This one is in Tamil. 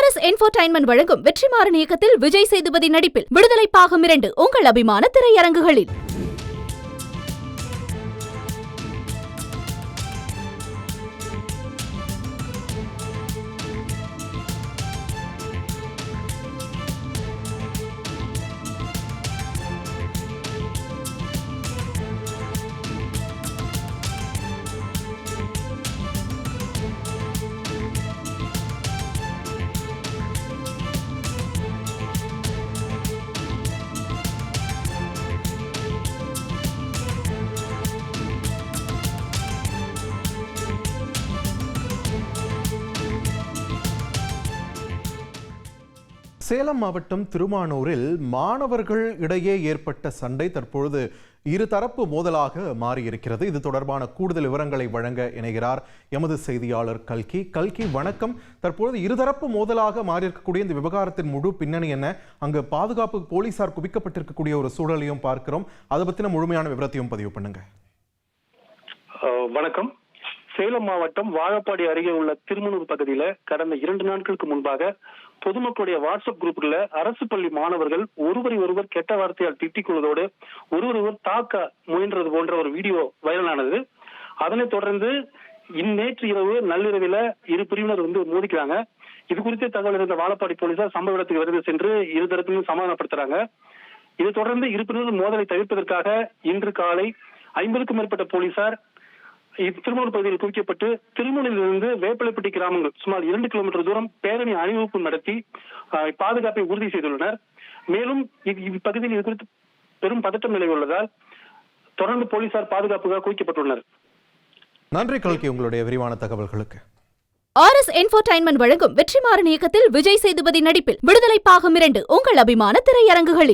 RS என்டர்டெயின்மெண்ட் வழங்கும் வெற்றிமாறன் இயக்கத்தில் விஜய் சேதுபதி நடிப்பில் விடுதலை பாகம் 2 உங்கள் அபிமான திரையரங்குகளில். சேலம் மாவட்டம் திருமானூரில் மாணவர்கள் இடையே ஏற்பட்ட சண்டை தற்பொழுது இருதரப்பு மோதலாக மாறியிருக்கிறது. இது தொடர்பான கூடுதல் விவரங்களை வழங்க இணைகிறார் எமது செய்தியாளர் கல்கி. வணக்கம். தற்பொழுது இருதரப்பு மோதலாக மாறியிருக்கக்கூடிய இந்த விவகாரத்தின் முழு பின்னணி என்ன? அங்கு பாதுகாப்பு போலீசார் குவிக்கப்பட்டிருக்கக்கூடிய ஒரு சூழலையும் பார்க்கிறோம். அதை பற்றின முழுமையான விவரத்தையும் பதிவு பண்ணுங்க. வணக்கம். சேலம் மாவட்டம் வாழப்பாடி அருகே உள்ள திருமணூர் பகுதியில கடந்த 2 நாட்களுக்கு முன்பாக பொதுமக்களுடைய வாட்ஸ்அப் குரூப்ல அரசு பள்ளி மாணவர்கள் ஒருவரை ஒருவர் கெட்ட வார்த்தையால் திட்டிக் கொள்வதோடு ஒருவர் தாக்க முயன்றது போன்ற ஒரு வீடியோ வைரலானது. அதனைத் தொடர்ந்து நேற்று இரவு நள்ளிரவில் இரு பிரிவினர் மோதிக்கிறாங்க. இது குறித்து தகவல் இருந்த வாழப்பாடி போலீசார் சம்பவ இடத்துக்கு விரைந்து சென்று இருதரப்பிலும் சமாதானப்படுத்துறாங்க. இதை தொடர்ந்து இரு பிரிவினர் மோதலை தவிர்ப்பதற்காக இன்று காலை 50க்கும் மேற்பட்ட போலீசார் திருமணூர் பகுதியில் குவிக்கப்பட்டு திருமணத்திலிருந்து வேப்பலைப்பட்டி கிராமங்கள் சுமார் 2 கிலோமீட்டர் தூரம் பேரணி அணிவகுப்பு நடத்தி பாதுகாப்பை உறுதி செய்துள்ளனர். மேலும் இப்பகுதியில் இது குறித்து பெரும் பதட்டம் நிலவி உள்ளதால் தொடர்ந்து போலீசார் பாதுகாப்புக்காக குவிக்கப்பட்டுள்ளனர். நன்றி கல்கி, உங்களுடைய விரிவான தகவல்களுக்கு. RS என்டர்டெயின்மெண்ட் வழங்கும் வெற்றிமாறன் இயக்கத்தில் விஜய் சேதுபதி நடிப்பில் விடுதலை பாகம் 2 உங்கள் அபிமான திரையரங்குகளில்.